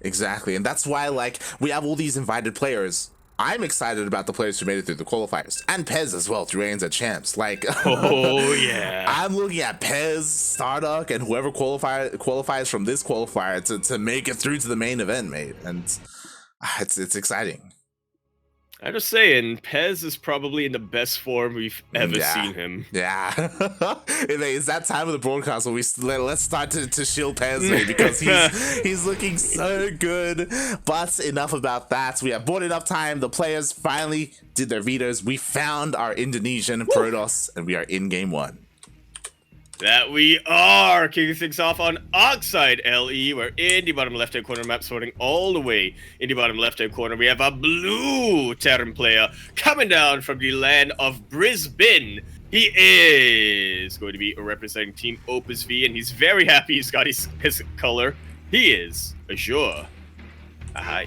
Exactly, and that's why, like, we have all these invited players. I'm excited about the players who made it through the qualifiers, and Pez as well through ANZ Champs. Like, Oh yeah, I'm looking at Pez, Starduck, and whoever qualifies from this qualifier to make it through to the main event, mate. And it's exciting. I'm just saying, Pez is probably in the best form we've ever seen him. Yeah. It's that time of the broadcast where let's start to shield Pez, mate, because he's looking so good. But enough about that. We have bought enough time. The players finally did their vetoes. We found our Indonesian Protoss, and we are in game 1. That we are kicking things off on Oxide LE. We're in the bottom left-hand corner map, sorting all the way in the bottom left-hand corner. We have a blue Terran player coming down from the land of Brisbane. He is going to be representing Team Opus V, and he's very happy he's got his color. He is Azure. Hi.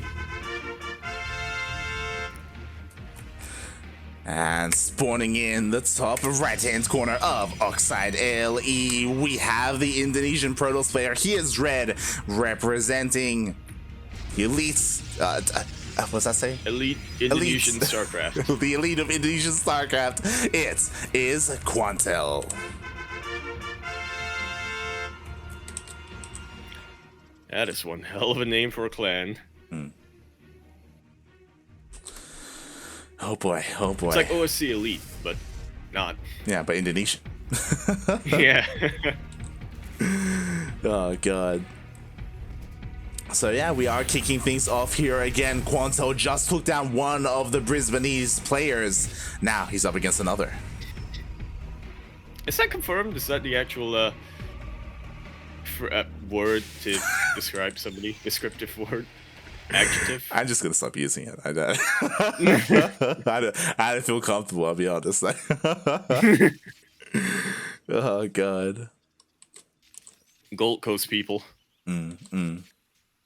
And spawning in the top right-hand corner of Oxide LE, we have the Indonesian Protoss player. He is red, representing the elites. What's that say? Elite Indonesian StarCraft. The elite of Indonesian StarCraft. It is Quantel. That is one hell of a name for a clan. Oh boy, oh boy. It's like OCE Elite, but not. Yeah, but Indonesian. Yeah. Oh god. So yeah, we are kicking things off here again. Quantel just took down one of the Brisbaneese players. Now he's up against another. Is that confirmed? Is that the actual word to describe somebody? Descriptive word? Adjective? I'm just gonna stop using it. I don't feel comfortable, I'll be honest. Oh god. Gold Coast people.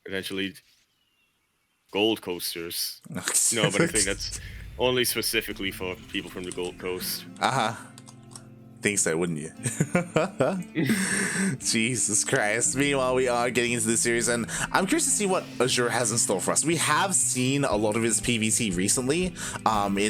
Eventually Gold Coasters. No, but I think that's only specifically for people from the Gold Coast. Think so, wouldn't you? Jesus Christ. Meanwhile, we are getting into the series, and I'm curious to see what Azure has in store for us. We have seen a lot of his PvT recently. In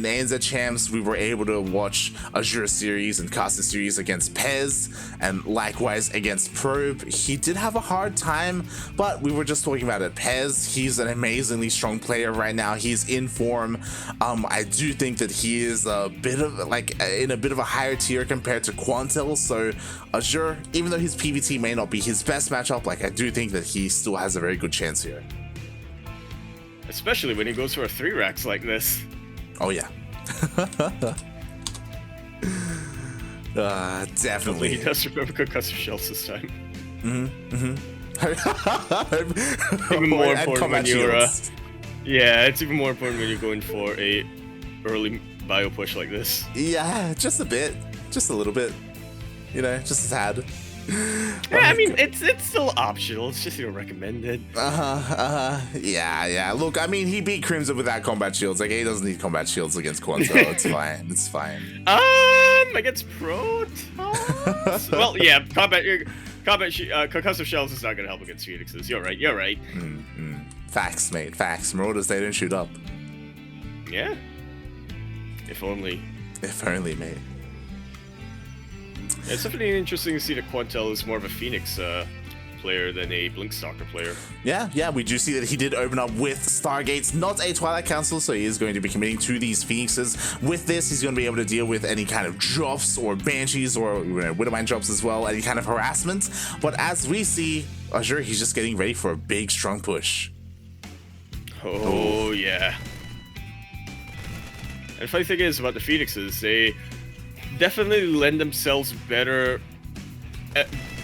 ANZ Champs, we were able to watch Azure series and casting series against Pez, and likewise against Probe. He did have a hard time, but we were just talking about it. Pez, he's an amazingly strong player right now. He's in form. I do think that he is a bit of in a bit of a higher tier compared to Quantel, so Azure, even though his PvT may not be his best matchup, I do think that he still has a very good chance here. Especially when he goes for a 3-racks like this. Oh yeah. Definitely. He does remember concussive shells this time. Even more important when you're yeah, it's even more important when you're going for a early bio push like this. Yeah, just a bit. Just a little bit, just a tad. Yeah, I mean, it's still optional. It's just recommended. Yeah. Look, I mean, he beat Crimson without combat shields. He doesn't need combat shields against Quantel. It's fine. It's fine. Against Protoss. Well, yeah, concussive shells is not gonna help against Phoenixes. You're right. Facts, mate. Facts. Marauders, they didn't shoot up. Yeah. If only. If only, mate. It's definitely interesting to see that Quantel is more of a Phoenix player than a Blinkstalker player. Yeah, we do see that he did open up with Stargates, not a Twilight Council, so he is going to be committing to these Phoenixes. With this, he's going to be able to deal with any kind of drops or Banshees or Widowmine drops as well, any kind of harassment. But as we see, Azure, he's just getting ready for a big, strong push. Oh, yeah. And the funny thing is about the Phoenixes, they definitely lend themselves better.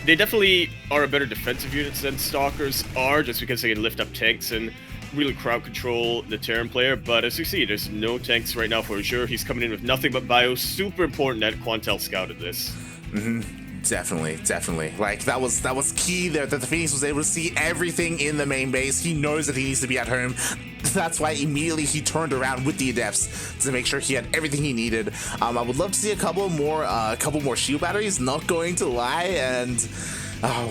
They definitely are a better defensive unit than Stalkers are, just because they can lift up tanks and really crowd control the Terran player. But as you see, there's no tanks right now for Azure. He's coming in with nothing but bio. Super important that Quantel scouted this. Definitely. That was key there, that the Phoenix was able to see everything in the main base. He knows that he needs to be at home. That's why immediately he turned around with the Adepts to make sure he had everything he needed. I would love to see a couple more shield batteries, not going to lie, and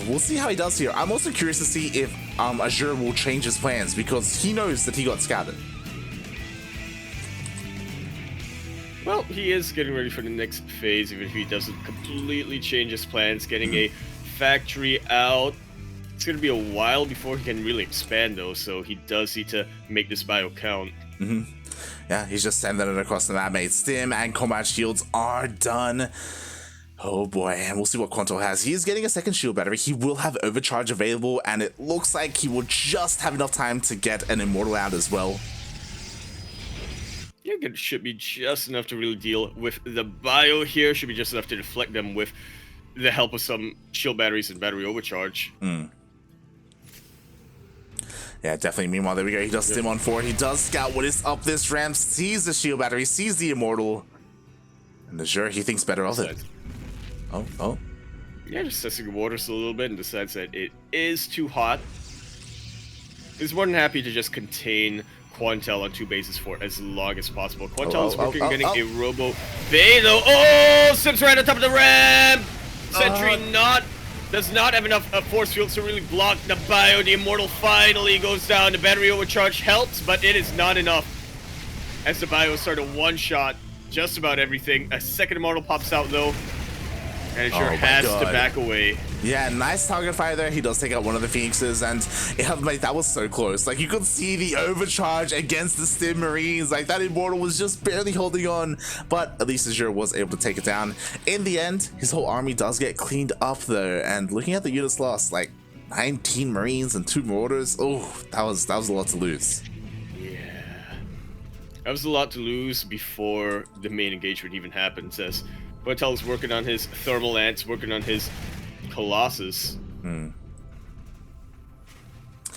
We'll see how he does here. I'm also curious to see if Azure will change his plans, because he knows that he got scouted. Well, he is getting ready for the next phase, even if he doesn't completely change his plans, getting a factory out. It's going to be a while before he can really expand, though, so he does need to make this bio count. Yeah, he's just sending it across the map, mate. Stim and combat shields are done. Oh boy, and we'll see what Quantel has. He is getting a second shield battery. He will have overcharge available, and it looks like he will just have enough time to get an immortal out as well. Yeah, it should be just enough to really deal with the bio here. Should be just enough to deflect them with the help of some shield batteries and battery overcharge. Yeah, definitely. Meanwhile, there we go. He does stim on 4. He does scout what is up this ramp, sees the shield battery, sees the immortal. And Azure, he thinks better of it. Oh. Yeah, just testing the waters a little bit and decides that it is too hot. He's more than happy to just contain Quantel on 2 bases for as long as possible. Quantel is working on getting a robo fatal. Oh, Sims right on top of the ramp. Sentry does not have enough force fields to really block the bio. The immortal finally goes down. The battery overcharge helps, but it is not enough. As the bio start to one-shot just about everything. A second immortal pops out though. And Azure has to back away. Yeah, nice target fire there. He does take out one of the Phoenixes, and yeah, mate, that was so close. Like, you could see the overcharge against the Stim Marines. Like, that immortal was just barely holding on, but at least Azure was able to take it down. In the end, his whole army does get cleaned up though, and looking at the units lost, like 19 Marines and 2 Marauders. Oh, that was a lot to lose. Yeah, that was a lot to lose before the main engagement even happened. As Quantel is working on his thermal ants, working on his Colossus. Gonna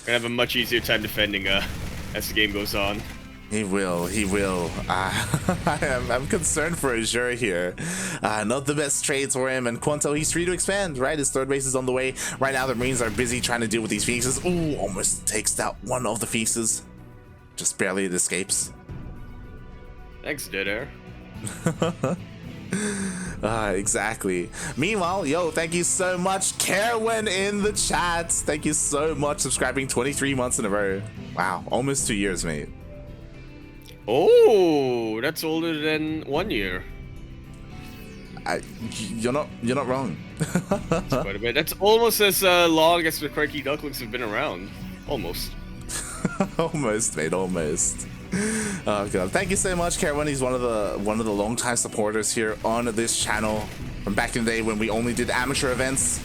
have a much easier time defending as the game goes on. He will. I'm concerned for Azure here. Not the best trades for him, and Quantel, he's free to expand, right? His third base is on the way. Right now, the Marines are busy trying to deal with these Phoenixes. Ooh, almost takes out one of the Phoenixes. Just barely it escapes. Thanks, Dead Air. Exactly. Meanwhile, yo, thank you so much, Kerwin in the chat. Thank you so much, subscribing 23 months in a row. Wow, almost 2 years, mate. Oh, that's older than 1 year. You're not wrong. That's quite a bit. That's almost as long as the CranKy Ducklings have been around. Almost. Almost, mate. Almost. Oh god, thank you so much, Kerwin. He's one of the long-time supporters here on this channel from back in the day when we only did amateur events.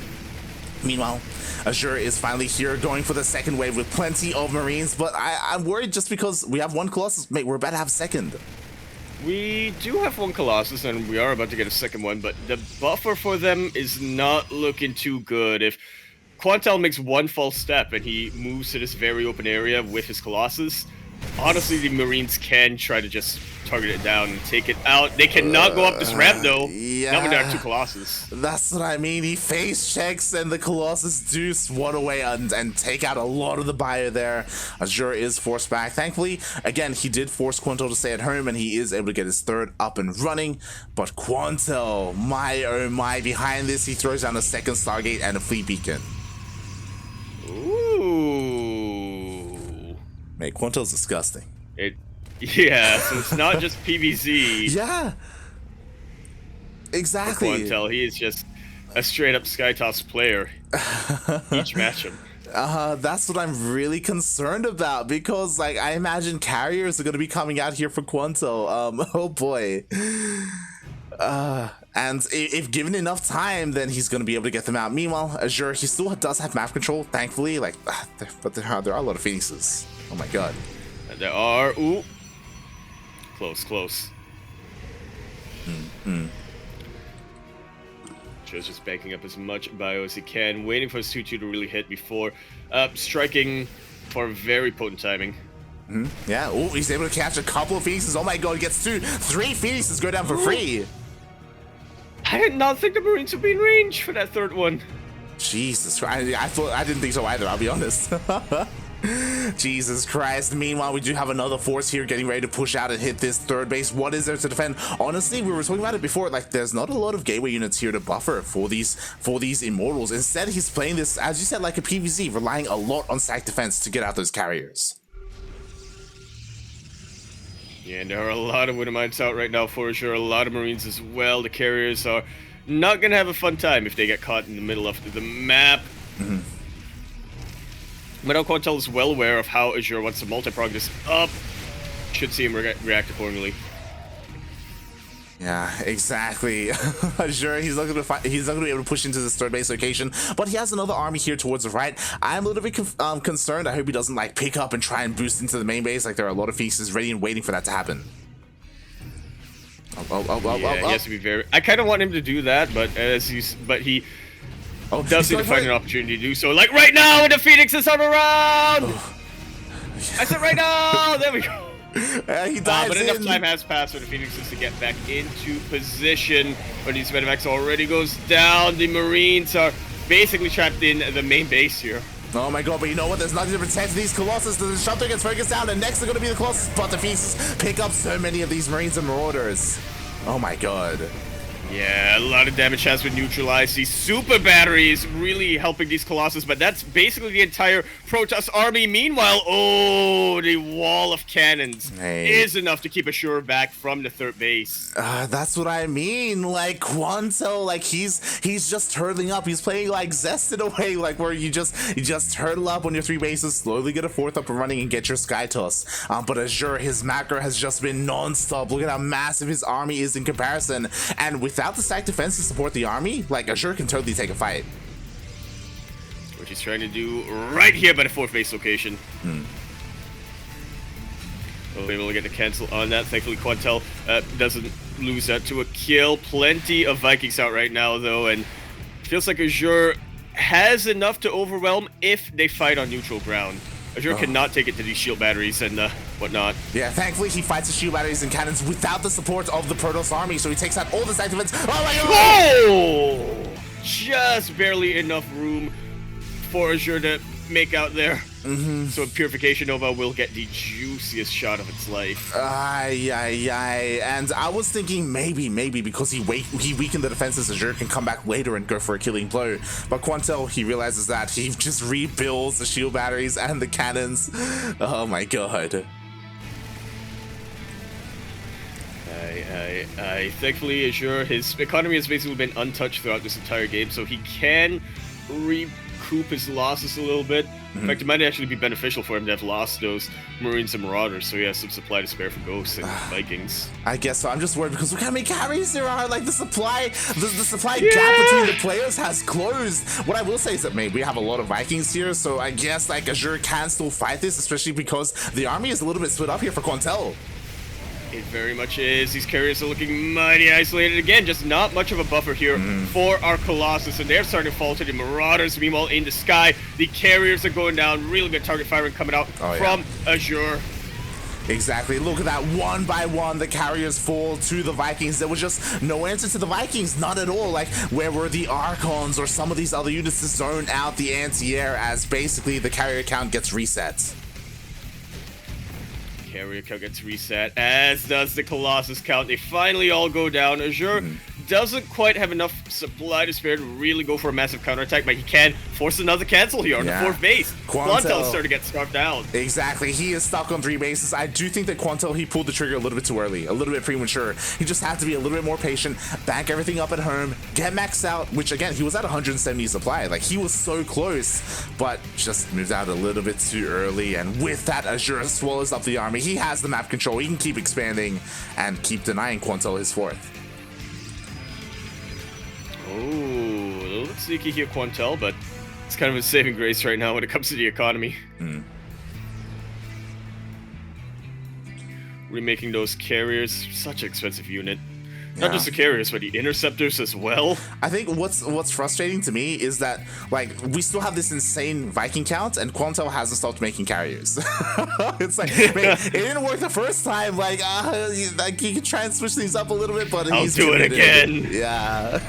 Meanwhile, Azure is finally here, going for the second wave with plenty of Marines, but I'm worried just because we have one Colossus, mate. We're about to have a second. We do have one Colossus, and we are about to get a second one, but the buffer for them is not looking too good. If Quantel makes one false step and he moves to this very open area with his Colossus, honestly, the Marines can try to just target it down and take it out. They cannot go up this ramp, though. Yeah, not when there are 2 Colossus. That's what I mean. He face checks, and the Colossus do swat away and take out a lot of the bio there. Azure is forced back. Thankfully, again, he did force Quantel to stay at home, and he is able to get his third up and running. But Quantel, my oh my, behind this, he throws down a second Stargate and a fleet beacon. Ooh. Mate, Quantel's disgusting. Yeah, so it's not just PvZ. Yeah. Exactly. Quantel, he is just a straight up Skytoss player. Each matchup. That's what I'm really concerned about, because like I imagine carriers are going to be coming out here for Quantel. Oh boy. And if given enough time, then he's going to be able to get them out. Meanwhile, Azure, he still does have map control, thankfully. Like, but there are a lot of Phoenixes. Oh my god. And there are. Ooh. Close. Just backing up as much bio as he can, waiting for his 2-2 to really hit before striking for very potent timing. Yeah. Oh, he's able to catch a couple of Phoenixes. Oh my god, gets 2. 3 Phoenixes go down for free. I did not think the Marines would be in range for that third one. Jesus Christ. I didn't think so either, I'll be honest. Jesus Christ. Meanwhile, we do have another force here getting ready to push out and hit this third base. What is there to defend? Honestly, we were talking about it before. Like, there's not a lot of gateway units here to buffer for these immortals. Instead, he's playing this, as you said, like a PvZ, relying a lot on stack defense to get out those carriers. Yeah, and there are a lot of Widow Mines out right now for Azure, a lot of Marines as well. The carriers are not gonna have a fun time if they get caught in the middle of the map. But now Quantel is well aware of how Azure wants to multi-prog this up. Should see him react accordingly. Yeah, exactly. Azure, he's not gonna be able to push into this third base location, but he has another army here towards the right. I'm a little bit concerned. I hope he doesn't like pick up and try and boost into the main base. Like, there are a lot of pieces ready and waiting for that to happen. He has to be very. I kind of want him to do that, but he does need to find an opportunity to do so. Like right now, when the Phoenixes are around. I said right now. There we go. He dives but enough time has passed for the Phoenixes to get back into position. But these Medivacs already goes down. The Marines are basically trapped in the main base here. Oh my god, but you know what? There's nothing to protect these Colossus. The Disruptor gets focused down, and next they're going to be the Colossus. But the Phoenixes pick up so many of these Marines and Marauders. Oh my god. Yeah, a lot of damage has been neutralized. These super batteries really helping these Colossus, but that's basically the entire Protoss army. Meanwhile, the wall of cannons is enough to keep Azure back from the third base. That's what I mean. Like, Quantel, like, he's just hurtling up. He's playing like Zest in a way, like where you just hurtle up on your three bases, slowly get a fourth up and running and get your Sky Toss. But Azure, his macro has just been non-stop. Look at how massive his army is in comparison. And without the stack defense to support the army, like, Azure can totally take a fight. Which he's trying to do right here by the fourth base location. We'll be able to get the cancel on that. Thankfully, Quantel doesn't lose that to a kill. Plenty of Vikings out right now, though, and feels like Azure has enough to overwhelm if they fight on neutral ground. Azure cannot take it to these shield batteries and whatnot. Yeah, thankfully he fights the shield batteries and cannons without the support of the Protoss army, so he takes out all the stack defense. Oh my god! Oh! Just barely enough room for Azure to make out there. So Purification Nova will get the juiciest shot of its life. And I was thinking maybe because he weakened the defenses, Azure can come back later and go for a killing blow. But Quantel, he realizes that he just rebuilds the shield batteries and the cannons. Oh my god. Thankfully, Azure, his economy has basically been untouched throughout this entire game, so he can recoup his losses a little bit. In fact, it might actually be beneficial for him to have lost those Marines and Marauders, so he has some supply to spare for Ghosts and Vikings. I guess so. I'm just worried because look how many carries there are. Like, the supply gap between the players has closed. What I will say is that maybe we have a lot of Vikings here, so I guess like Azure can still fight this, especially because the army is a little bit split up here for Quantel. It very much is. These carriers are looking mighty isolated. Again, just not much of a buffer here for our Colossus, and they're starting to fall to the Marauders. Meanwhile, in the sky, the carriers are going down. Really good target firing coming out from Azure. Exactly. Look at that. One by one, the carriers fall to the Vikings. There was just no answer to the Vikings. Not at all. Like, where were the Archons or some of these other units to zone out the anti-air as basically the carrier count gets reset? Carrier count gets reset, as does the Colossus count. They finally all go down. Azure doesn't quite have enough supply to spare to really go for a massive counterattack, but he can force another cancel here on the fourth base. Quantel's starting to get scarfed down. Exactly. He is stuck on three bases. I do think that Quantel, he pulled the trigger a little bit too early, a little bit premature. He just had to be a little bit more patient, back everything up at home, get maxed out, which again, he was at 170 supply. Like, he was so close, but just moved out a little bit too early. And with that, Azure swallows up the army. He has the map control. He can keep expanding and keep denying Quantel his fourth. Oh, a little bit sneaky here, Quantel, but it's kind of a saving grace right now when it comes to the economy. Remaking those carriers, such an expensive unit. Not just the carriers, but the interceptors as well. I think what's frustrating to me is that, like, we still have this insane Viking count, and Quantel hasn't stopped making carriers. It's like, man, it didn't work the first time. Like you can try and switch things up a little bit, but I'll do it again. Yeah.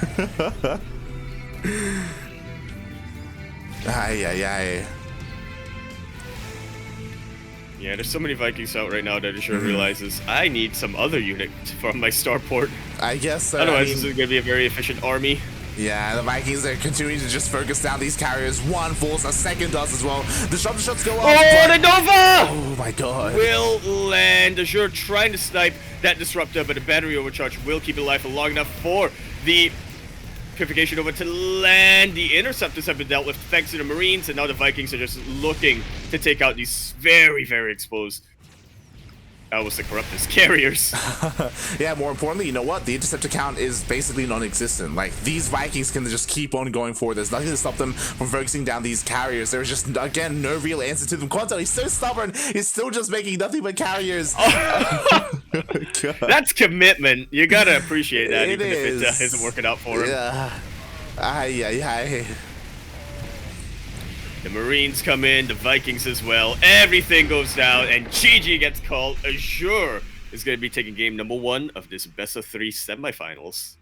Yeah, there's so many Vikings out right now that Azure realizes I need some other unit from my starport. I guess so. Otherwise, this is going to be a very efficient army. Yeah, the Vikings are continuing to just focus down these carriers. One falls, a second does as well. Disruptor shots go up. Oh, the Nova! Oh my god. Will land. Azure trying to snipe that Disruptor, but the battery overcharge will keep it alive for long enough for the Purification over to land. The Interceptors have been dealt with thanks to the Marines, and now the Vikings are just looking to take out these very, very exposed. I almost said Corruptus carriers. Yeah, more importantly, you know what? The interceptor count is basically non-existent. Like, these Vikings can just keep on going forward. There's nothing to stop them from focusing down these carriers. There's just, again, no real answer to them. Quantel, he's so stubborn. He's still just making nothing but carriers. Oh. That's commitment. You gotta appreciate that, It even is. if it isn't working out for him. Yeah. Aye. The Marines come in, the Vikings as well. Everything goes down, and GG gets called. Azure is going to be taking game number 1 of this best-of-3 semifinals.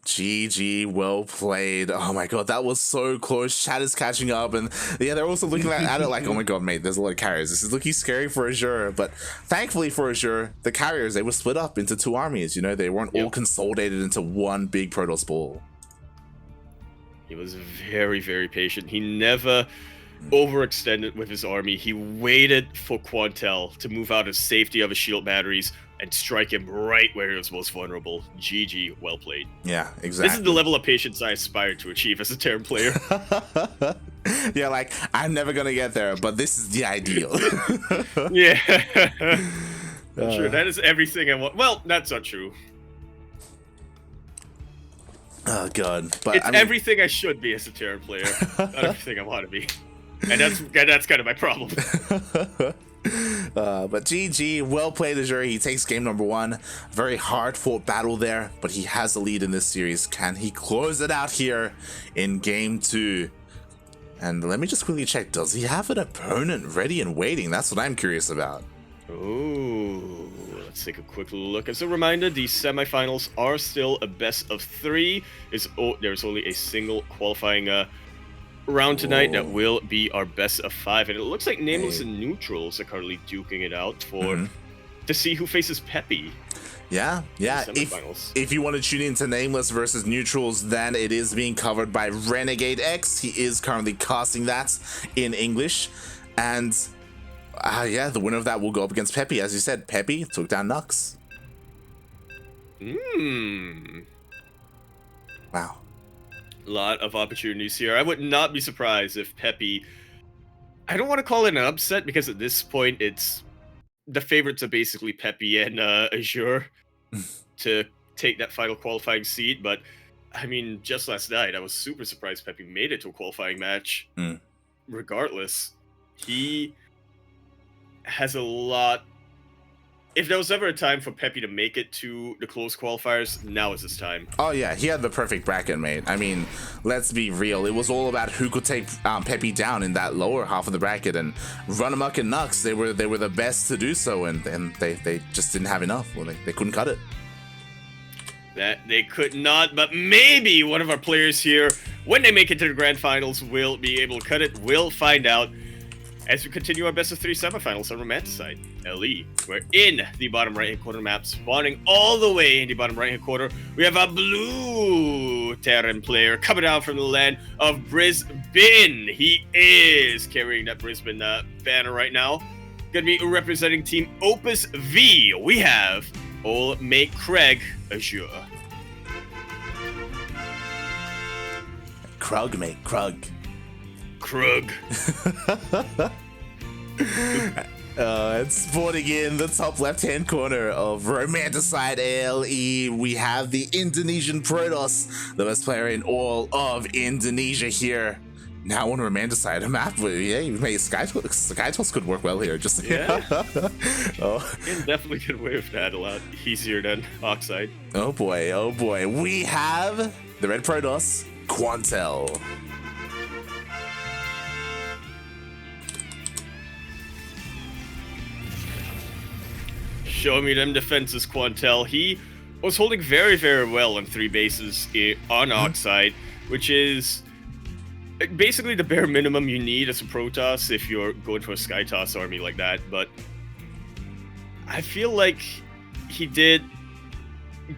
GG, well played. Oh my god, that was so close. Chat is catching up, and yeah, they're also looking at it like, oh my god, mate, there's a lot of carriers. This is looking scary for Azure, but thankfully for Azure, the carriers, they were split up into 2 armies. You know, they weren't all consolidated into one big Protoss ball. He was very, very patient. He never overextended with his army. He waited for Quantel to move out of safety of his shield batteries and strike him right where he was most vulnerable. GG, well played. Yeah, exactly. This is the level of patience I aspire to achieve as a Terran player. Yeah, like, I'm never gonna get there, but this is the ideal. Yeah. Sure, that is everything I want. Well, that's not true. Oh god, but It's everything I should be as a Terran player, not everything I want to be, and that's kind of my problem. But GG, well played Azure. He takes game number 1. Very hard fought battle there, but he has the lead in this series. Can he close it out here in game 2? And let me just quickly check. Does he have an opponent ready and waiting? That's what I'm curious about. Ooh, let's take a quick look. As a reminder, the semifinals are still a best of 3. There's only a single qualifying round tonight that will be our best of 5, and it looks like Nameless and Neutrals are currently duking it out for to see who faces Peppy. Yeah. If you want to tune into Nameless versus Neutrals, then it is being covered by Renegade X. He is currently casting that in English, and yeah, the winner of that will go up against Peppy. As you said, Peppy took down Nux. Wow. Lot of opportunities here. I would not be surprised if Peppy... I don't want to call it an upset, because at this point, it's... The favorites are basically Peppy and Azure to take that final qualifying seed, but, I mean, just last night, I was super surprised Peppy made it to a qualifying match. Regardless, he has a lot... If there was ever a time for Peppy to make it to the close qualifiers, now is his time. Oh yeah, he had the perfect bracket, mate. I mean, let's be real. It was all about who could take Peppy down in that lower half of the bracket, and Runamuck and Nux, they were the best to do so, and they just didn't have enough. Well, they couldn't cut it. That they could not, but maybe one of our players here, when they make it to the grand finals, will be able to cut it. We'll find out as we continue our best of 3 semifinals on Romanticide LE. We're in the bottom right hand corner map, spawning all the way in the bottom right hand corner. We have a blue Terran player coming down from the land of Brisbane. He is carrying that Brisbane banner right now. Gonna be representing Team Opus V. We have old mate Craig Azure. Krug, mate, Krug. Krug. It's spawning in the top left-hand corner of Romanticide LE. We have the Indonesian Protoss, the best player in all of Indonesia here. Now on Romanticide, a map where, yeah, mate, Skytoss could work well here. Just yeah. Can definitely get away with that a lot easier than Oxide. Oh boy. We have the red Protoss, Quantel. Show me them defenses, Quantel. He was holding very, very well on 3 bases on Oxide, which is basically the bare minimum you need as a Protoss if you're going for a Skytoss army like that, but I feel like he did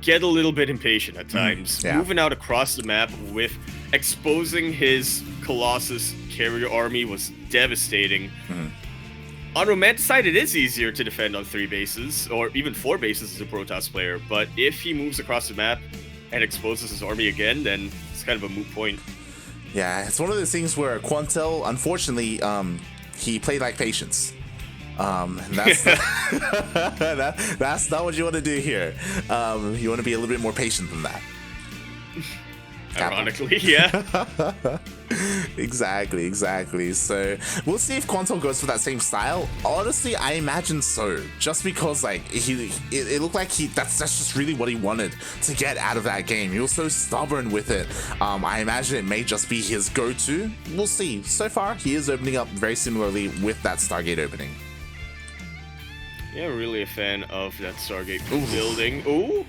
get a little bit impatient at times. Moving out across the map with exposing his Colossus carrier army was devastating. On Romantic side, it is easier to defend on 3 bases, or even 4 bases as a Protoss player, but if he moves across the map and exposes his army again, then it's kind of a moot point. Yeah, it's one of those things where Quantel, unfortunately, he played like patience. And that's that's not what you want to do here. You want to be a little bit more patient than that. Ironically, yeah. Exactly. So we'll see if Quantel goes for that same style. Honestly, I imagine so. Just because like it looked like that's just really what he wanted to get out of that game. He was so stubborn with it. I imagine it may just be his go-to. We'll see. So far, he is opening up very similarly with that Stargate opening. Yeah, really a fan of that Stargate building. Ooh,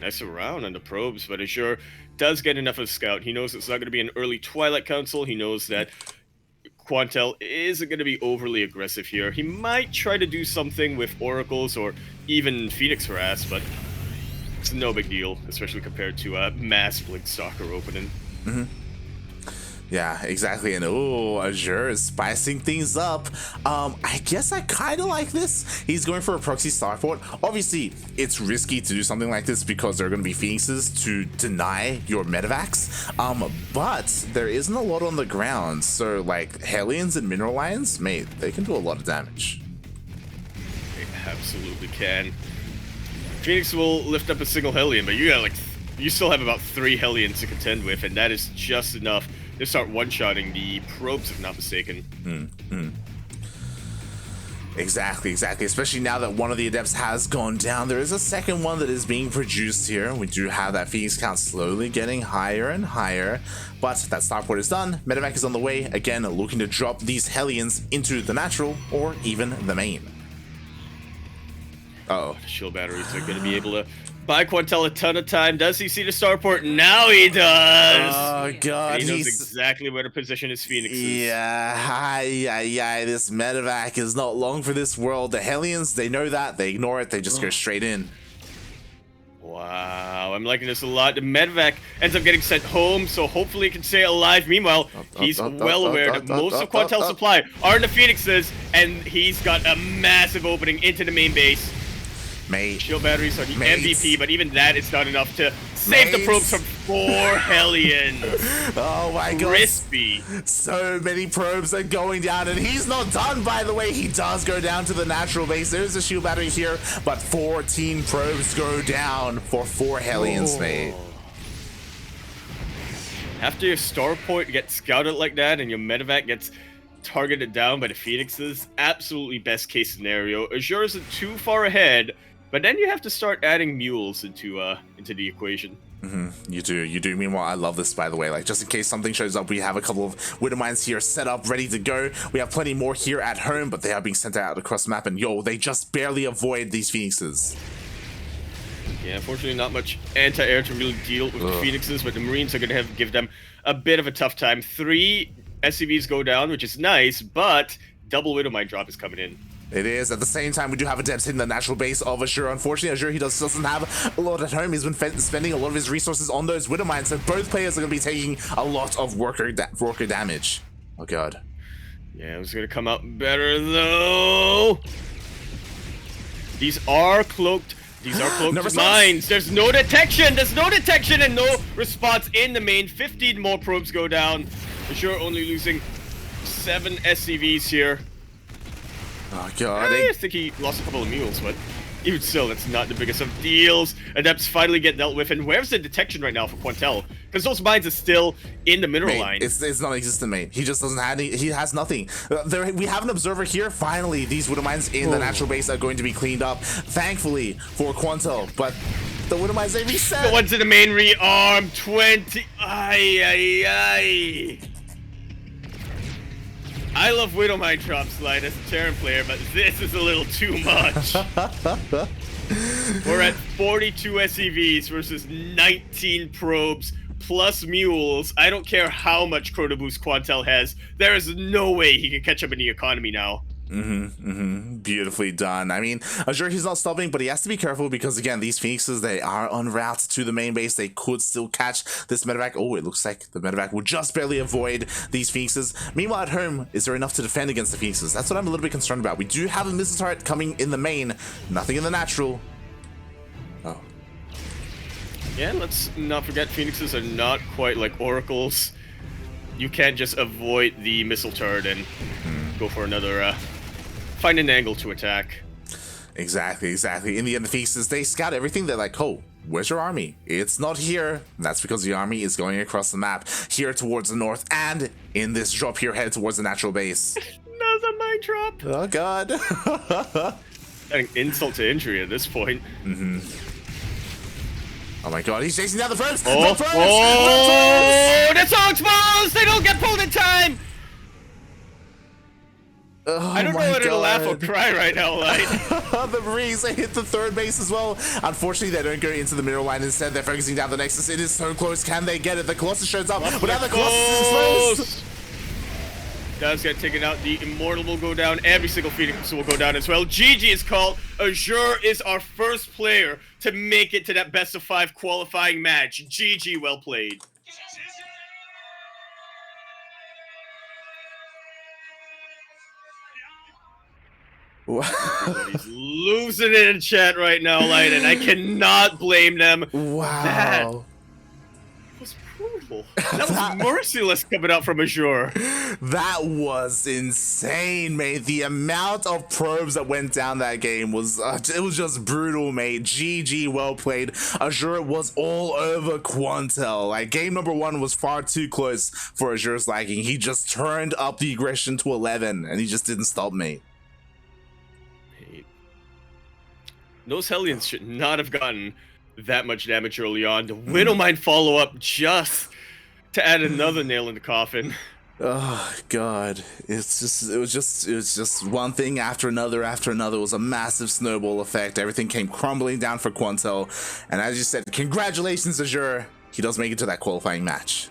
nice round on the probes, but Azure does get enough of a scout. He knows it's not going to be an early Twilight Council. He knows that Quantel isn't going to be overly aggressive here. He might try to do something with Oracles or even Phoenix Harass, but it's no big deal, especially compared to a mass Blink Stalker opening. Yeah, exactly. And Azure is spicing things up. I guess I kind of like this. He's going for a proxy starport. Obviously, it's risky to do something like this because there are going to be Phoenixes to deny your medevacs. But there isn't a lot on the ground. So, like, Hellions and Mineral Lions, mate, they can do a lot of damage. They absolutely can. Phoenix will lift up a single Hellion, but you still have about 3 Hellions to contend with, and that is just enough to start one-shotting the probes, if not mistaken. Exactly. Especially now that one of the Adepts has gone down. There is a second one that is being produced here. We do have that Phoenix count slowly getting higher and higher. But that starport is done. Medevac is on the way. Again, looking to drop these Hellions into the natural or even the main. The shield batteries are going to be able to buy Quantel a ton of time. Does he see the starport? Now he does! Oh, God. And he knows exactly where to position his Phoenixes. Yeah. This medevac is not long for this world. The Hellions, they know that. They ignore it. They just go straight in. Wow, I'm liking this a lot. The medevac ends up getting sent home, so hopefully he can stay alive. Meanwhile, he's well aware that most of Quantel's supply are in the Phoenixes, and he's got a massive opening into the main base. Mate. Shield batteries are the MVP, but even that is not enough to save the probes from 4 Hellions. Oh my god. Crispy. So many probes are going down, and he's not done, by the way. He does go down to the natural base. There's a shield battery here, but 14 probes go down for 4 Hellions, mate. After your starport gets scouted like that and your medevac gets targeted down by the Phoenixes, absolutely best case scenario. Azure isn't too far ahead, but then you have to start adding mules into the equation. You do. Meanwhile, I love this, by the way. Like, just in case something shows up, we have a couple of Widow Mines here set up, ready to go. We have plenty more here at home, but they are being sent out across the map, and they just barely avoid these Phoenixes. Yeah, unfortunately, not much anti-air to really deal with the Phoenixes, but the Marines are going to give them a bit of a tough time. 3 SCVs go down, which is nice, but double Widow Mine drop is coming in. It is. At the same time, we do have Adepts in the natural base of Azure. Unfortunately, Azure, he doesn't have a lot at home. He's been spending a lot of his resources on those Widow Mines, so both players are going to be taking a lot of worker damage. Oh, God. Yeah, it was going to come out better, though. These are cloaked mines. There's no detection and no response in the main. 15 more probes go down. Azure only losing 7 SCVs here. Oh, God. I think he lost a couple of mules, but even still, that's not the biggest of deals. Adepts finally get dealt with, and where's the detection right now for Quantel? Because those mines are still in the mineral line. It's non-existent, mate. He just doesn't have any. He has nothing. We have an observer here. Finally, these Widow Mines in the natural base are going to be cleaned up. Thankfully for Quantel, but the Widow Mines, they reset. The ones in the main rearm, 20. Ay. I love Widow Mine drop slide as a Terran player, but this is a little too much. We're at 42 SCVs versus 19 probes, plus mules. I don't care how much Chrono Boost Quantel has. There is no way he can catch up in the economy now. Beautifully done. I mean, Azure, he's not stopping, but he has to be careful because, again, these Phoenixes, they are en route to the main base. They could still catch this medevac. Oh, it looks like the medevac will just barely avoid these Phoenixes. Meanwhile, at home, is there enough to defend against the Phoenixes? That's what I'm a little bit concerned about. We do have a missile turret coming in the main. Nothing in the natural. Oh. Yeah, let's not forget Phoenixes are not quite like oracles. You can't just avoid the missile turret and go for another, find an angle to attack. Exactly. In the end, the Phoenixes, they scout everything. They're like, oh, where's your army? It's not here. And that's because the army is going across the map, here towards the north, and in this drop here, headed towards the natural base. Another mine drop. Oh, God. Adding insult to injury at this point. Oh my God, he's chasing down the first. Oh, they're so exposed! They don't get pulled in time! Oh, I don't know whether to laugh or cry right now, like. The Marines, they hit the third base as well. Unfortunately, they don't go into the middle line. Instead, they're focusing down the Nexus. It is so close. Can they get it? The Colossus shows up, but now the Colossus is exposed. Does get taken out. The Immortal will go down. Every single Phoenix will go down as well. GG is called. Azure is our first player to make it to that best of 5 qualifying match. GG, well played. Everybody's losing it in chat right now, Light, and I cannot blame them. Wow. That was brutal. That was merciless coming out from Azure. That was insane, mate. The amount of probes that went down that game was, it was just brutal, mate. GG, well played. Azure was all over Quantel. Like, game number 1 was far too close for Azure's liking. He just turned up the aggression to 11, and he just didn't stop, mate. Those Hellions should not have gotten that much damage early on. The Widowmine follow-up just to add another nail in the coffin. Oh God, it was just one thing after another after another. It was a massive snowball effect. Everything came crumbling down for Quantel, and as you said, congratulations, Azure. He does make it to that qualifying match.